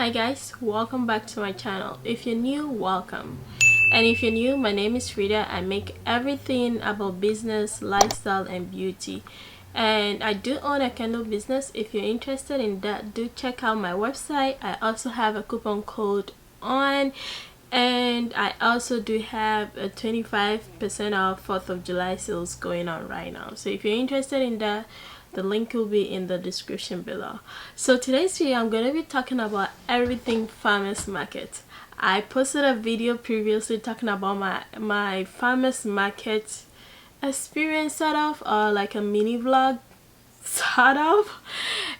Hi guys, welcome back to my channel. If you're new, welcome. And if you're new, my name is Frida. I make everything about business, lifestyle, and beauty. And I do own a candle business. If you're interested in that, do check out my website. I also have a coupon code on, and I also do have a 25% off 4th of July sales going on right now. So if you're interested in that, the link will be in the description below. So today's video, I'm going to be talking about everything farmers market. I posted a video previously talking about my farmers market experience sort of, or like a mini vlog sort of.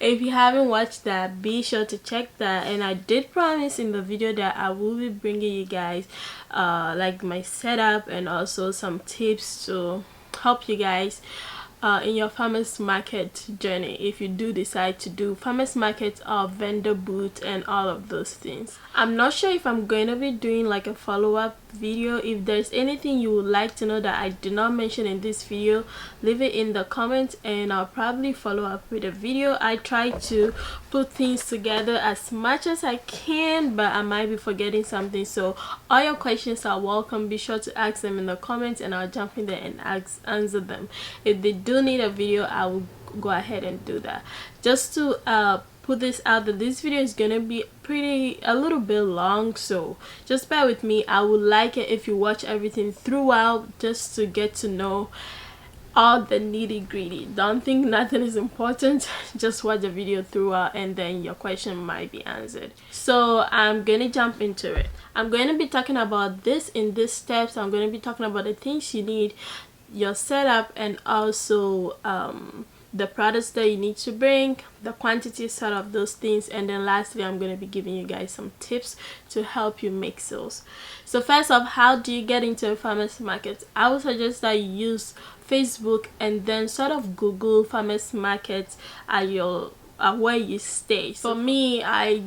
If you haven't watched that, be sure to check that. And I did promise in the video that I will be bringing you guys like my setup and also some tips to help you guys in your farmers market journey, if you do decide to do farmers market or vendor booth and all of those things. I'm not sure if I'm going to be doing like a follow-up video. If there's anything you would like to know that I did not mention in this video, leave it in the comments and I'll probably follow up with a video. I try to put things together as much as I can, but I might be forgetting something, so all your questions are welcome. Be sure to ask them in the comments and I'll jump in there and answer them. If they do need a video, I will go ahead and do that. Just to put this out, that this video is gonna be a little bit long, so just bear with me. I would like it if you watch everything throughout, just to get to know all the nitty-gritty. Don't think nothing is important, just watch the video throughout and then your question might be answered. So I'm gonna jump into it. I'm going to be talking about this in these steps. I'm going to be talking about the things you need, your setup, and also the products that you need to bring, the quantity sort of those things, and then lastly I'm going to be giving you guys some tips to help you make sales. So first off, how do you get into a farmers market? I would suggest that you use Facebook and then sort of Google farmers markets at your where you stay. For me, I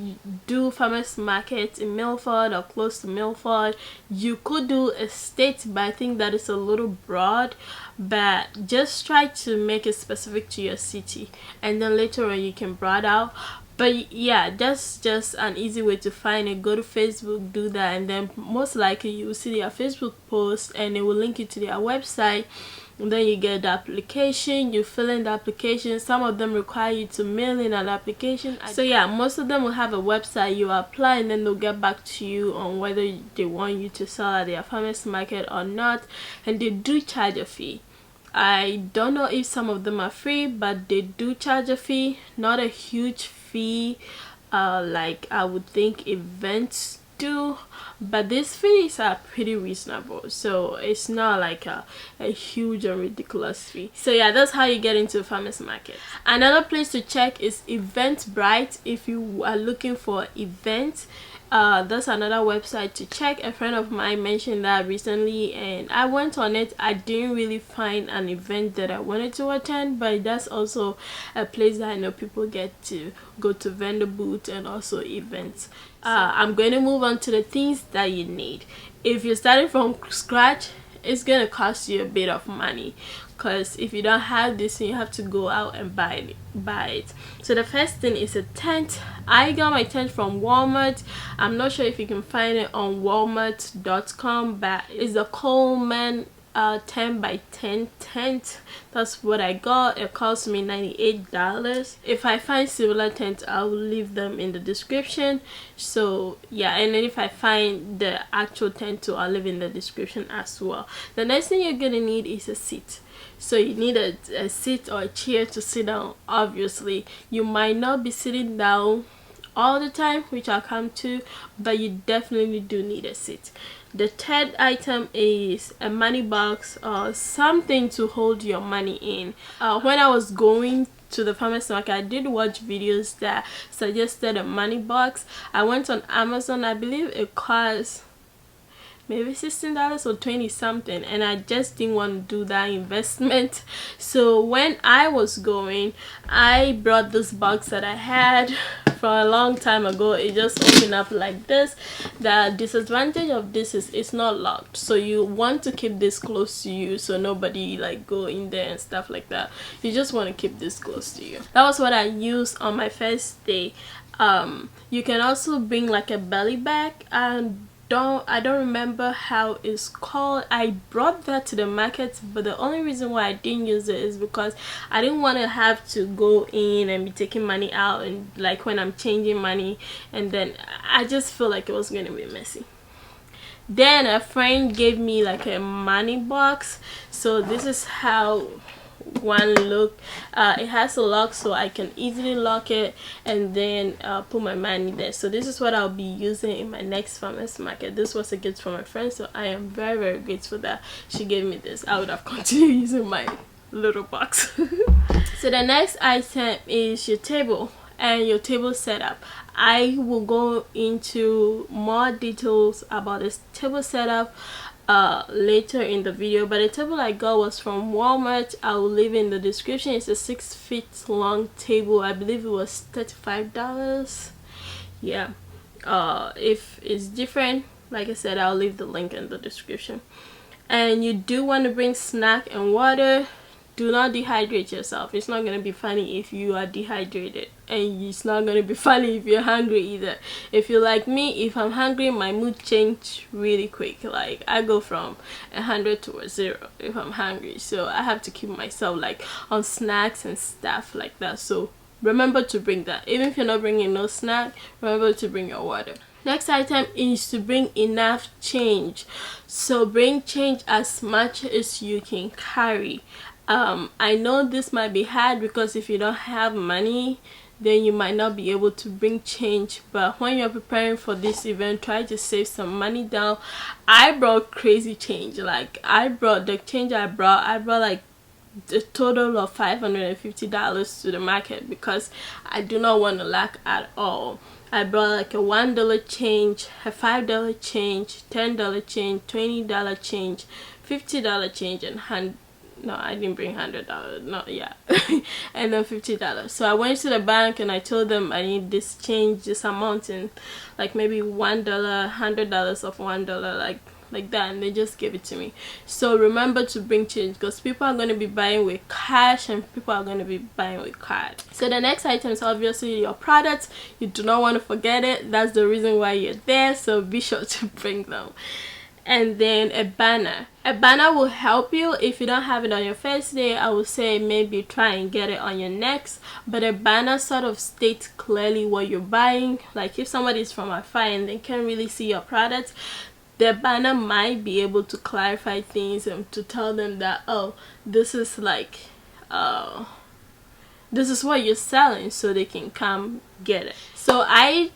do farmers market in Milford or close to Milford. You could do a state, but I think that is a little broad, but just try to make it specific to your city and then later on you can broaden out. But yeah, that's just an easy way to find it. Go to Facebook, do that, and then most likely you will see their Facebook post and it will link you to their website. And then you get the application, you fill in the application. Some of them require you to mail in an application. So yeah, most of them will have a website. You apply and then they'll get back to you on whether they want you to sell at their farmers market or not, and they do charge a fee. I don't know if some of them are free, but they do charge a fee. Not a huge fee like I would think events do, but these fees are pretty reasonable, so it's not like a huge or ridiculous fee. So yeah, that's how you get into farmers market. Another place to check is Eventbrite. If you are looking for events, that's another website to check. A friend of mine mentioned that recently and I went on it. I didn't really find an event that I wanted to attend, but that's also a place that I know people get to go to vendor booth and also events. I'm going to move on to the things that you need. If you're starting from scratch, it's gonna cost you a bit of money, because if you don't have this, you have to go out and buy it. So the first thing is a tent. I got my tent from Walmart. I'm not sure if you can find it on walmart.com, but it's a Coleman 10 by 10 tent. That's what I got. It cost me $98. If I find similar tents, I will leave them in the description. So yeah, and then if I find the actual tent too, I'll leave in the description as well. The next thing you're gonna need is a seat. So you need a seat or a chair to sit down. Obviously you might not be sitting down all the time, which I'll come to, but you definitely do need a seat. The third item is a money box or something to hold your money in. When I was going to the farmers market, I did watch videos that suggested a money box. I went on Amazon. I believe it cost maybe $16 or 20 something, and I just didn't want to do that investment. So when I was going, I brought this box that I had from a long time ago. It just opened up like this. The disadvantage of this is it's not locked, so you want to keep this close to you so nobody like go in there and stuff like that. You just want to keep this close to you. That was what I used on my first day. You can also bring like a belly bag, and I don't remember how it's called. I brought that to the market, but the only reason why I didn't use it is because I didn't want to have to go in and be taking money out, and like when I'm changing money, and then I just feel like it was going to be messy. Then a friend gave me like a money box, so this is how one look. It has a lock, so I can easily lock it and then put my money there. So this is what I'll be using in my next farmers market. This was a gift from a friend, so I am very, very grateful that she gave me this. I would have continued using my little box. So the next item is your table and your table setup. I will go into more details about this table setup later in the video, but the table I got was from Walmart. I will leave in the description. It's a 6 feet long table. I believe it was $35. Yeah, if it's different, like I said, I'll leave the link in the description. And you do want to bring snack and water. Do not dehydrate yourself. It's not going to be funny if you are dehydrated, and it's not going to be funny if you're hungry either. If you're like me, if I'm hungry, my mood change really quick. Like I go from 100 to a 0 if I'm hungry, so I have to keep myself like on snacks and stuff like that. So remember to bring that. Even if you're not bringing no snack, remember to bring your water. Next item is to bring enough change. So bring change as much as you can carry. I know this might be hard because if you don't have money, then you might not be able to bring change, but when you're preparing for this event, try to save some money down. I brought crazy change. Like I brought like a total of $550 to the market because I do not want to lack at all. I brought like a $1 change, a $5 change, $10 change, $20 change, $50 change, and no, I didn't bring $100. No, yeah, and then $50. So I went to the bank and I told them I need this change, this amount, and like maybe $1, $100 of $1, like that, and they just gave it to me. So remember to bring change because people are going to be buying with cash and people are going to be buying with card. So the next item is obviously your products. You do not want to forget it. That's the reason why you're there, so be sure to bring them. And then a banner. A banner will help you. If you don't have it on your first day, I would say maybe try and get it on your next. But a banner sort of states clearly what you're buying. Like if somebody's from afar and they can't really see your products, the banner might be able to clarify things and to tell them that, oh, this is like this is what you're selling, so they can come get it. So I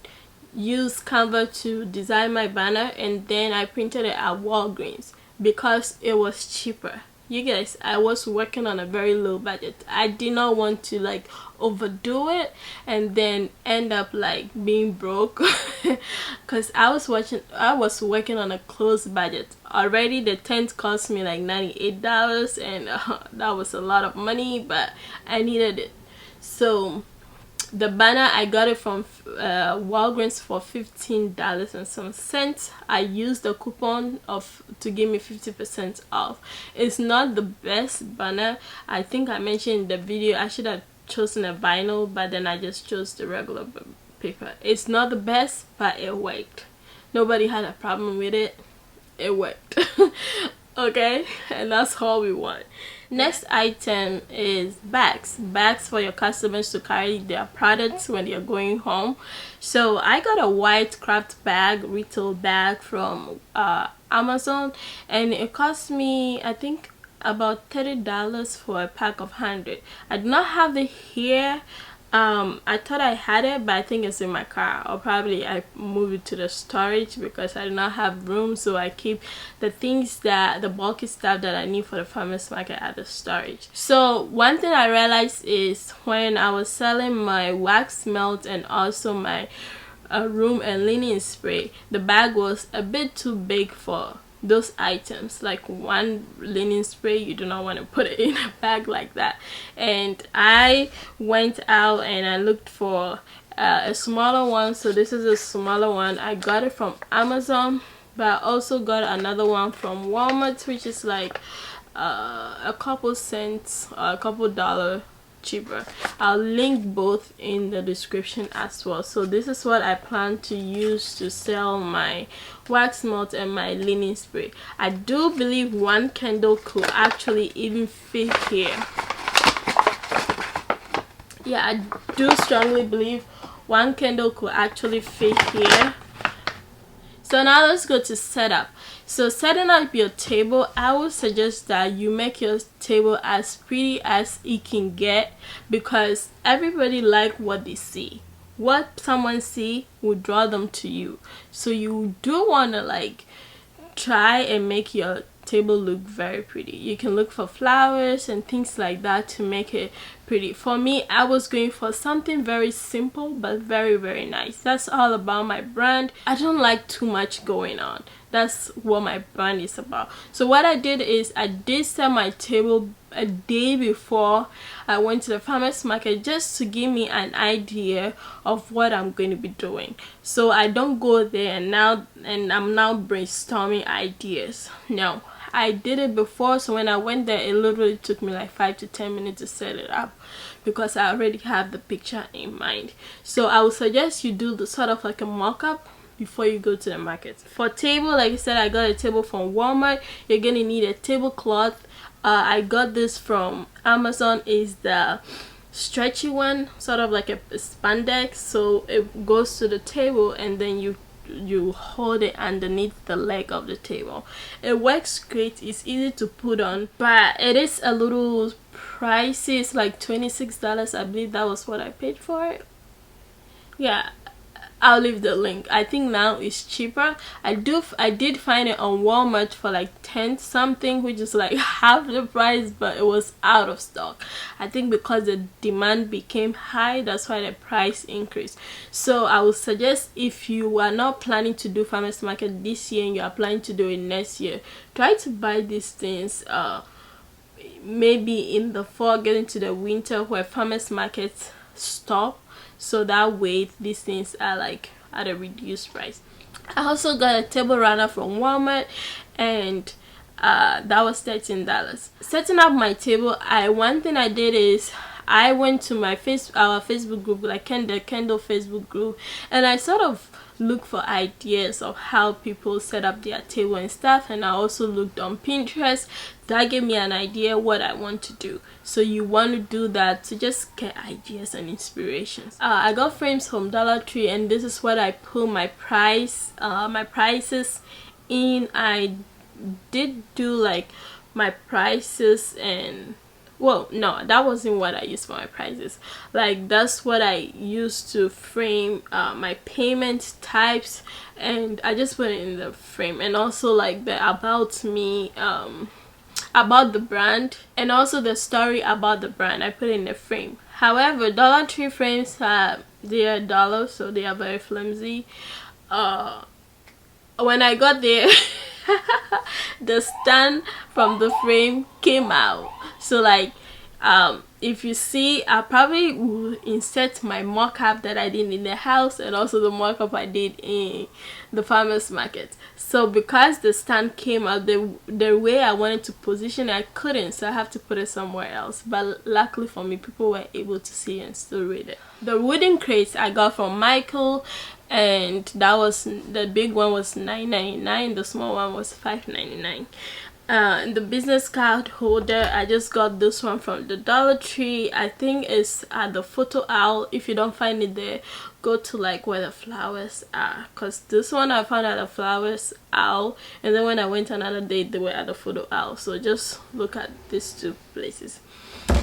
used Canva to design my banner, and then I printed it at Walgreens because it was cheaper. You guys, I was working on a very low budget. I did not want to like overdo it and then end up like being broke because I was working on a close budget already. The tent cost me like $98, and that was a lot of money, but I needed it. So the banner, I got it from Walgreens for $15 and some cents. I used the coupon to give me 50% off. It's not the best banner. I think I mentioned in the video I should have chosen a vinyl, but then I just chose the regular paper. It's not the best, but it worked. Nobody had a problem with it. It worked. Okay, and that's all we want. Next item is bags for your customers to carry their products when they're going home. So I got a white Kraft bag, retail bag from Amazon, and it cost me I think about $30 for a pack of 100. I do not have it here. I thought I had it, but I think it's in my car, or probably I moved it to the storage because I do not have room, so I keep the things that the bulky stuff that I need for the farmers market at the storage. So one thing I realized is when I was selling my wax melt and also my room and linen spray, the bag was a bit too big for those items. Like one linen spray, you do not want to put it in a bag like that. And I went out and I looked for a smaller one. So this is a smaller one. I got it from Amazon, but I also got another one from Walmart, which is like a couple cents or a couple dollar cheaper. I'll link both in the description as well. So this is what I plan to use to sell my wax melt and my linen spray. I do believe one candle could actually even fit here. Yeah, I do strongly believe one candle could actually fit here. So now let's go to setup. So setting up your table, I would suggest that you make your table as pretty as it can get, because everybody like what they see. What someone see will draw them to you. So you do want to like try and make your table look very pretty. You can look for flowers and things like that to make it pretty. For me, I was going for something very simple but very nice. That's all about my brand. I don't like too much going on. That's what my brand is about. So what I did is I did set my table a day before I went to the farmers market, just to give me an idea of what I'm going to be doing. So I don't go there and I'm now brainstorming ideas. No, I did it before, so when I went there, it literally took me like 5 to 10 minutes to set it up, because I already have the picture in mind. So I would suggest you do the sort of like a mock-up before you go to the market. For table, like I said, I got a table from Walmart. You're gonna need a tablecloth. I got this from Amazon. Is the stretchy one, sort of like a spandex, so it goes to the table and then you hold it underneath the leg of the table. It works great. It's easy to put on, but it is a little pricey. It's like $26. I believe that was what I paid for it. Yeah, I'll leave the link. I think now it's cheaper. I did find it on Walmart for like 10 something, which is like half the price, but it was out of stock. I think because the demand became high, that's why the price increased. So I would suggest, if you are not planning to do farmers market this year and you are planning to do it next year, try to buy these things maybe in the fall, get into the winter where farmers markets stop, so that way these things are like at a reduced price. I also got a table runner from Walmart, and that was $13. Setting up my table, one thing I did is I went to our Facebook group, like the Kendall Facebook group, and I sort of look for ideas of how people set up their table and stuff, and I also looked on Pinterest. That gave me an idea what I want to do. So you want to do that to just get ideas and inspirations. I got frames from Dollar Tree, and this is what I put my prices in. I did do like my prices, and well, no, that wasn't what I used for my prices. Like, that's what I used to frame my payment types, and I just put it in the frame. And also like the about me, about the brand, and also the story about the brand, I put it in the frame. However, Dollar Tree frames, they are $1, so they are very flimsy. When I got there the stand from the frame came out. So like if you see, I probably will insert my mock-up that I did in the house, and also the mock-up I did in the farmers market. So because the stand came out, the way I wanted to position it, I couldn't, so I have to put it somewhere else. But luckily for me, people were able to see and still read it. The wooden crates I got from Michael, and that was, the big one was $9.99, the small one was $5.99. The business card holder, I just got this one from the Dollar Tree. I think it's at the photo aisle. If you don't find it there, go to like where the flowers are, because this one I found at the flowers aisle, and then when I went another day they were at the photo aisle. So just look at these two places.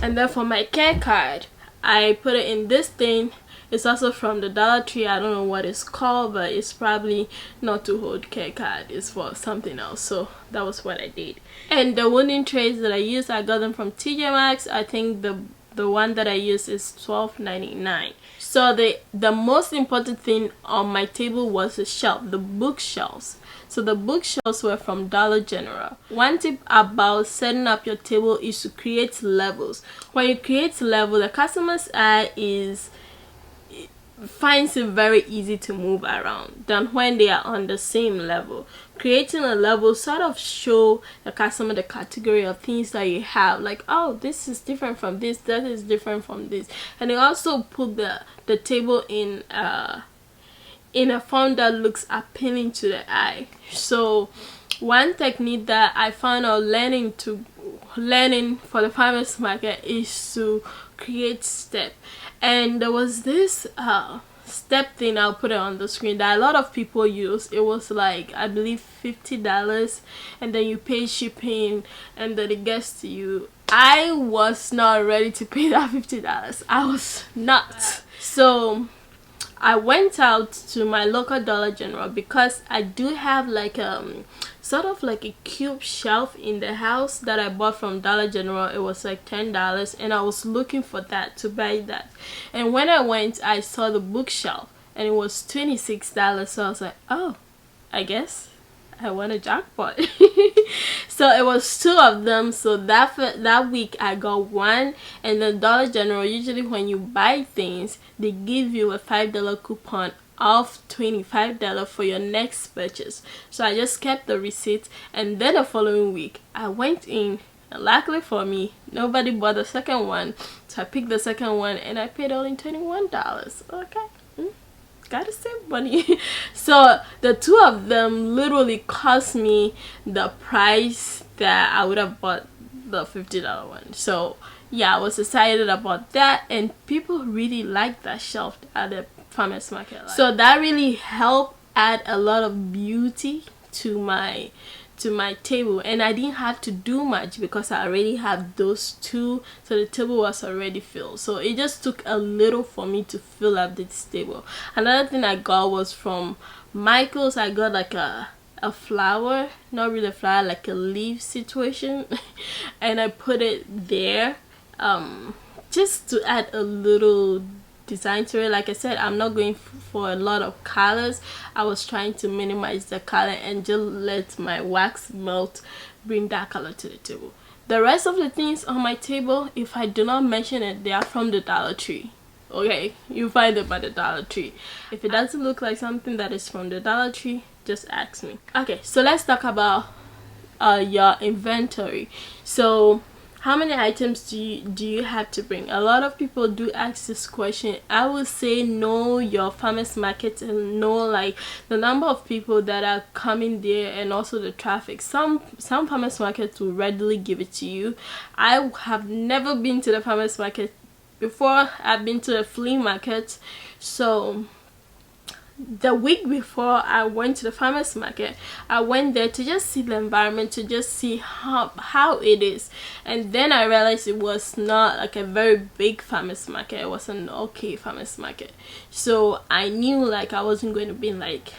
And then for my care card, I put it in this thing. It's also from the Dollar Tree. I don't know what it's called, but it's probably not to hold care card. It's for something else. So that was what I did. And the wooden trays that I used, I got them from TJ Maxx. I think the one that I used is $12.99. So the most important thing on my table was the shelf, the bookshelves. So the bookshelves were from Dollar General. One tip about setting up your table is to create levels. When you create level, the customer's eye finds it very easy to move around than when they are on the same level. Creating a level sort of show the customer the category of things that you have, like, oh, this is different from this, that is different from this. And they also put the table in a form that looks appealing to the eye. So one technique that I found out learning for the farmers market is to create step. And there was this step thing, I'll put it on the screen, that a lot of people use. It was like, I believe, $50, and then you pay shipping and then it gets to you. I was not ready to pay that $50. I was not. So I went out to my local Dollar General, because I do have like sort of like a cube shelf in the house that I bought from Dollar General. It was like $10, and I was looking for that, to buy that. And when I went, I saw the bookshelf and it was $26. So I was like, oh, I guess I won a jackpot. So it was 2 of them. So that week I got one. And then Dollar General, usually when you buy things, they give you a $5 coupon off $25 for your next purchase. So I just kept the receipt, and then the following week I went in, and luckily for me, nobody bought the second one, so I picked the second one and I paid only $21. Okay, gotta save money. So the 2 of them literally cost me the price that I would have bought the $50 one. So yeah, I was excited about that, and people really liked that shelf at the farmers market. So that really helped add a lot of beauty to my table, and I didn't have to do much because I already have those 2, so the table was already filled. So it just took a little for me to fill up this table. Another thing I got was from Michael's. I got like a flower, not really a flower, like a leaf situation, and I put it there just to add a little design to it. Like I said, I'm not going for a lot of colors. I was trying to minimize the color and just let my wax melt bring that color to the table. The rest of the things on my table, if I do not mention it, they are from the Dollar Tree. Okay, you find them at the Dollar Tree. If it doesn't look like something that is from the Dollar Tree, just ask me. Okay, so let's talk about your inventory. So how many items do you have to bring? A lot of people do ask this question. I would say know your farmers market and know like the number of people that are coming there, and also the traffic. Some farmers markets will readily give it to you. I have never been to the farmers market before. I've been to the flea market. So the week before I went to the farmers market, I went there to just see the environment, to just see how it is. And then I realized it was not like a very big farmers market. It was an okay farmers market. So I knew like I wasn't going to be like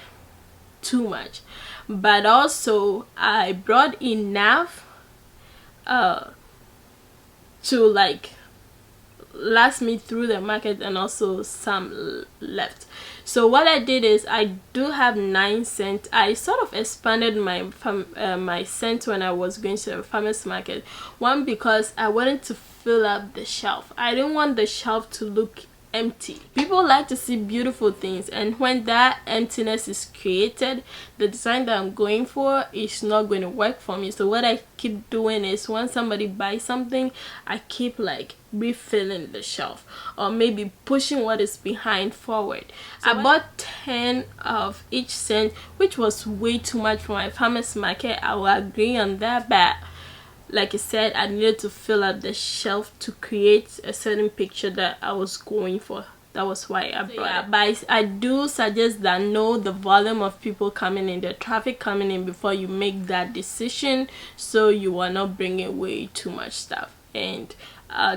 too much. But also I brought enough to like last me through the market, and also some left. So what I did is, I do have 9 cents. I sort of expanded my cents when I was going to the farmers market. One, because I wanted to fill up the shelf. I didn't want the shelf to look empty. People like to see beautiful things, and when that emptiness is created, the design that I'm going for is not going to work for me. So what I keep doing is, when somebody buys something, I keep like refilling the shelf, or maybe pushing what is behind forward. So I bought 10 of each cent, which was way too much for my farmers market. I will agree on that, but like I said, I needed to fill up the shelf to create a certain picture that I was going for. That was why I brought it. But I do suggest that know the volume of people coming in, the traffic coming in, before you make that decision, so you are not bringing way too much stuff. And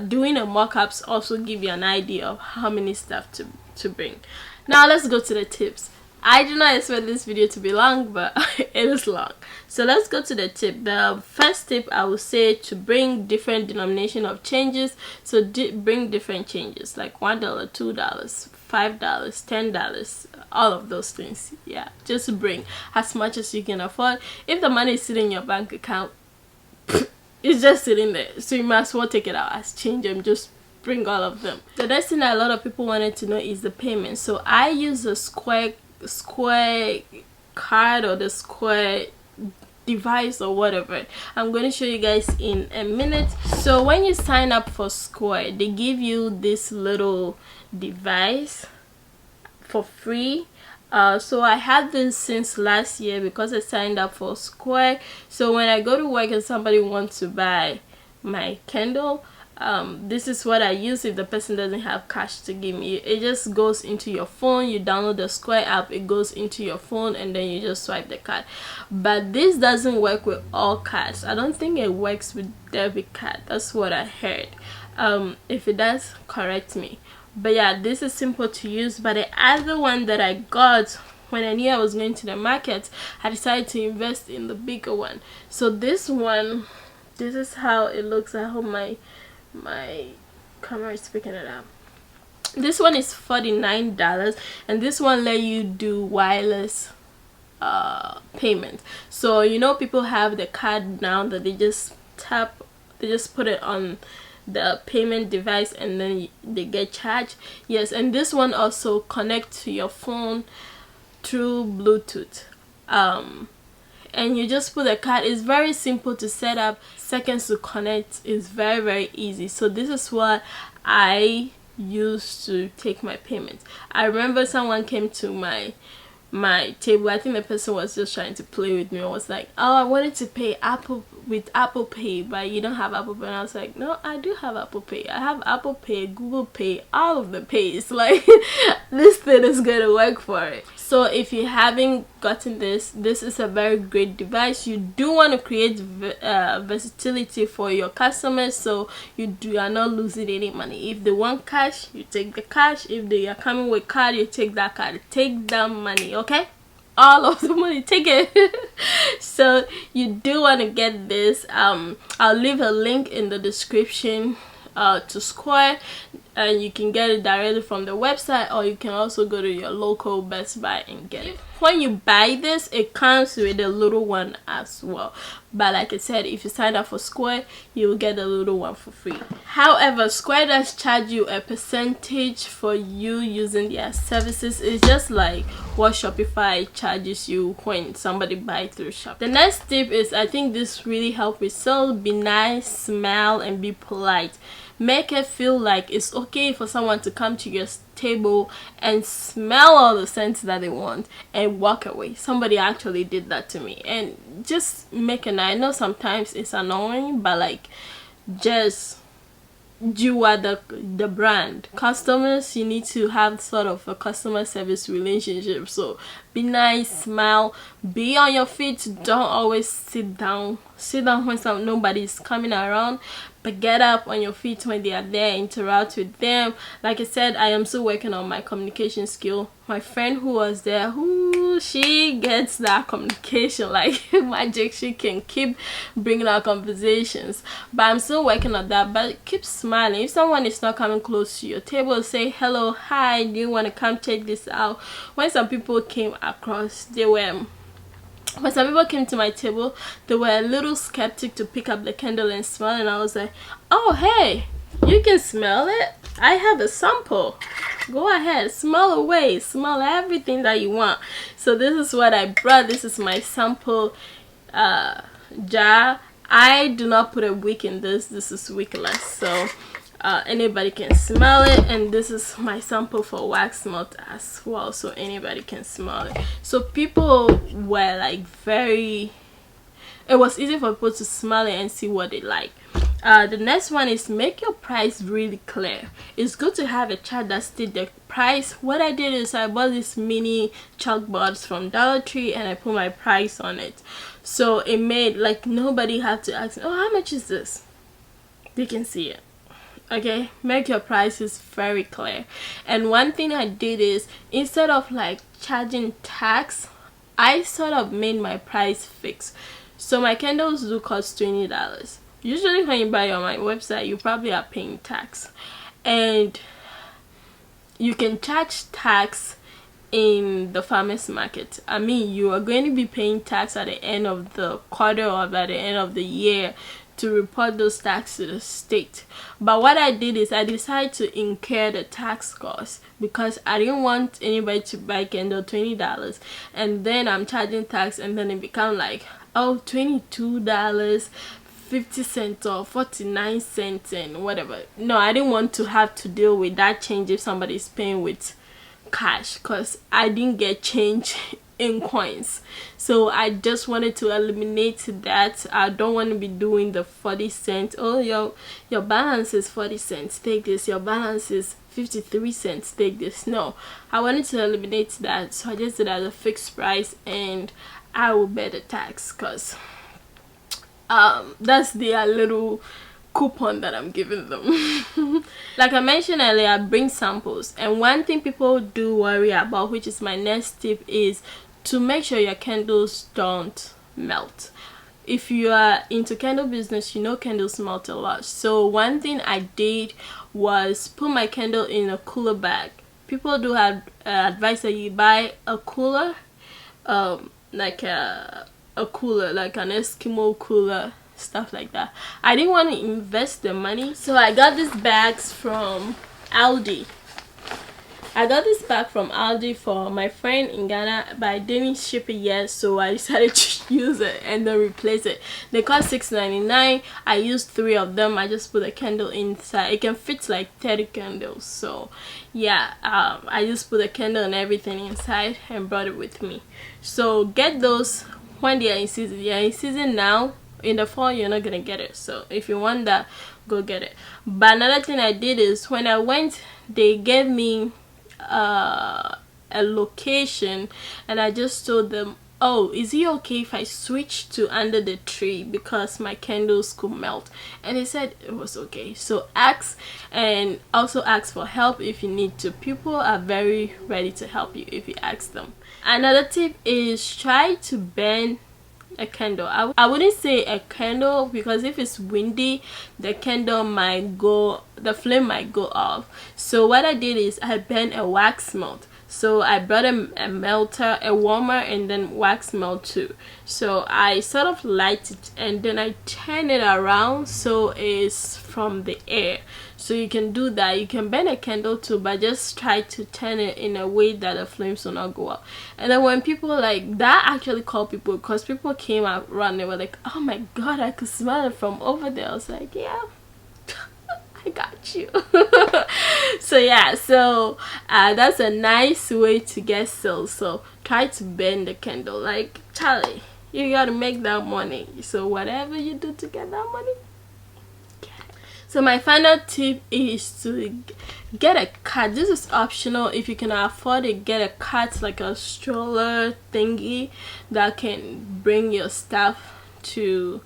doing a mock-ups also give you an idea of how many stuff to bring. Now let's go to the tips. I do not expect this video to be long, but it is long. So let's go to the tip. The first tip, I would say to bring different denomination of changes. So bring different changes, like $1, $2, $5, $10, all of those things. Yeah, just bring as much as you can afford. If the money is sitting in your bank account, it's just sitting there, so you might as well take it out as change and just bring all of them. The next thing that a lot of people wanted to know is the payment. So I use the square card or the square device or whatever. I'm going to show you guys in a minute. So when you sign up for Square, they give you this little device for free. So I had this since last year because I signed up for Square. So when I go to work and somebody wants to buy my Kindle, this is what I use if the person doesn't have cash to give me. It just goes into your phone, you download the Square app, it goes into your phone, and then you just swipe the card. But this doesn't work with all cards. I don't think it works with debit card. That's what I heard. If it does, correct me. But yeah, this is simple to use. But the other one that I got when I knew I was going to the market, I decided to invest in the bigger one. So this one, this is how it looks. I hope my camera is picking it up. This one is $49, and this one let you do wireless payment. So you know, people have the card now that they just tap, they just put it on the payment device and then they get charged. Yes, and this one also connects to your phone through Bluetooth. And you just put the card. It's very simple to set up, seconds to connect. Is very easy. So this is what I use to take my payments. I remember someone came to my table. I think the person was just trying to play with me. I was like, oh, I wanted to pay with Apple Pay, but you don't have Apple Pay. And I was like, no, I do have Apple Pay. I have Apple Pay, Google Pay, all of the pays. Like, this thing is gonna work for it. So if you haven't gotten this is a very great device. You do want to create versatility for your customers, so you are not losing any money. If they want cash, you take the cash. If they are coming with card, you take that card. Take that money, okay? All of the money, take it. So you do want to get this. I'll leave a link in the description to Square, and you can get it directly from the website, or you can also go to your local Best Buy and get it. When you buy this, it comes with a little one as well, but like I said, if you sign up for Square, you will get the little one for free. However, Square does charge you a percentage for you using their services. It's just like what Shopify charges you when somebody buys through Shop. The next tip is, I think this really helps with sales: be nice, smile, and be polite. Make it feel like it's okay for someone to come to your table and smell all the scents that they want and walk away. Somebody actually did that to me. And just make it nice. I know sometimes it's annoying, but like, just, you are the brand. Customers, you need to have sort of a customer service relationship. So be nice, smile, be on your feet. Don't always sit down when nobody's coming around, but get up on your feet when they are there. Interact with them. Like I said, I am still working on my communication skill. My friend who was there, she gets that communication like magic. She can keep bringing out conversations, but I'm still working on that. But keep smiling. If someone is not coming close to your table, say hello, hi, do you want to come check this out? When some people came across, when some people came to my table, they were a little skeptic to pick up the candle and smell, and I was like, oh, hey, you can smell it. I have a sample. Go ahead, smell away, smell everything that you want. So this is what I brought. This is my sample jar. I do not put a wick in this. This is wickless, so anybody can smell it. And this is my sample for wax melt as well, so anybody can smell it. So people were like it was easy for people to smell it and see what they like. The next one is make your price really clear. It's good to have a chart that states the price. What I did is I bought these mini chalkboards from Dollar Tree and I put my price on it, so it made like nobody had to ask, oh, how much is this? They can see it. Okay, make your prices very clear. And one thing I did is, instead of like charging tax, I sort of made my price fixed. So my candles do cost $20. Usually when you buy on my website, you probably are paying tax, and you can charge tax in the farmers market. I mean, you are going to be paying tax at the end of the quarter or at the end of the year to report those tax to the state. But what I did is I decided to incur the tax cost because I didn't want anybody to buy candle $20 and then I'm charging tax, and then it become like, oh, $22 50 cents or 49 cents and whatever. No, I didn't want to have to deal with that change if somebody's paying with cash, because I didn't get change in coins. So I just wanted to eliminate that. I don't want to be doing the 40 cents. Oh, your balance is 40 cents, take this. Your balance is 53 cents, take this. No, I wanted to eliminate that, so I just did it at a fixed price and I will bear the tax, because that's their little coupon that I'm giving them. Like I mentioned earlier, I bring samples, and one thing people do worry about, which is my next tip, is to make sure your candles don't melt. If you are into candle business, you know candles melt a lot. So one thing I did was put my candle in a cooler bag. People do have advice that you buy a cooler, like a cooler, like an Eskimo cooler, stuff like that. I didn't want to invest the money, so I got these bags from Aldi. I got this bag from Aldi for my friend in Ghana, but I didn't ship it yet, so I decided to use it and then replace it. They cost $6.99. I used 3 of them. I just put a candle inside. It can fit like 30 candles, so yeah, I just put a candle and everything inside and brought it with me. So get those when they are in season. They are in season now. In the fall, you're not gonna get it, so if you want that, go get it. But another thing I did is, when I went, they gave me a location, and I just told them, oh, is it okay if I switch to under the tree because my candles could melt? And they said it was okay. So ask, and also ask for help if you need to. People are very ready to help you if you ask them. Another tip is try to burn a candle. I wouldn't say a candle, because if it's windy, the candle might go, the flame might go off. So what I did is I burned a wax melt. So I brought a melter, a warmer, and then wax melt too. So I sort of light it and then I turn it around so it's from the air. So you can do that. You can burn a candle too, but just try to turn it in a way that the flames will not go up. And then when people like that, actually called people, because people came around, they were like, oh my god, I could smell it from over there. I was like, yeah, I got you. So yeah, so that's a nice way to get sales. So try to burn the candle. Like, Charlie, you gotta make that money. So whatever you do to get that money, get it. So my final tip is to get a cart. This is optional. If you can afford it, get a cart, like a stroller thingy that can bring your stuff to,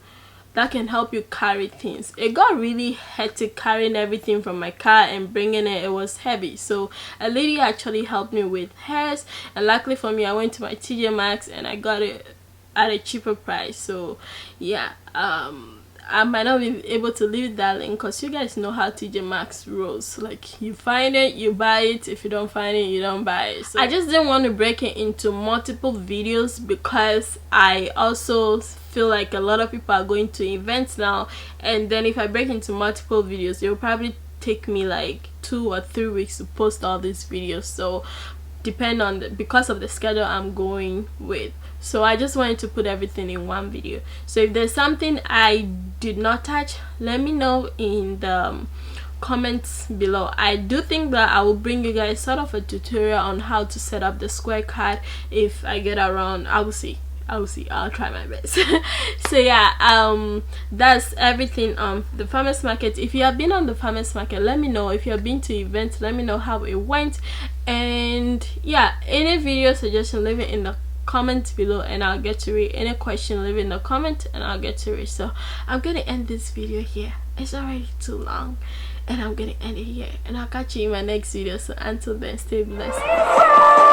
that can help you carry things. It got really hectic carrying everything from my car and bringing it. It was heavy, so a lady actually helped me with hers, and luckily for me, I went to my TJ Maxx and I got it at a cheaper price. So yeah, I might not be able to leave that link, because you guys know how TJ Maxx rolls. Like, you find it, you buy it. If you don't find it, you don't buy it. So I just didn't want to break it into multiple videos, because I also feel like a lot of people are going to events now, and then if I break into multiple videos, it will probably take me like 2 or 3 weeks to post all these videos. So depend on because of the schedule I'm going with. So I just wanted to put everything in one video. So if there's something I did not touch, let me know in the comments below. I do think that I will bring you guys sort of a tutorial on how to set up the square card if I get around. I will see, I'll try my best. So yeah, that's everything on the farmers market. If you have been on the farmers market, let me know. If you have been to events, let me know how it went. And yeah, any video suggestion, leave it in the comments below and I'll get to read. Any question, leave it in the comment and I'll get to read. So I'm gonna end this video here. It's already too long, and I'm gonna end it here, and I'll catch you in my next video. So until then, stay blessed.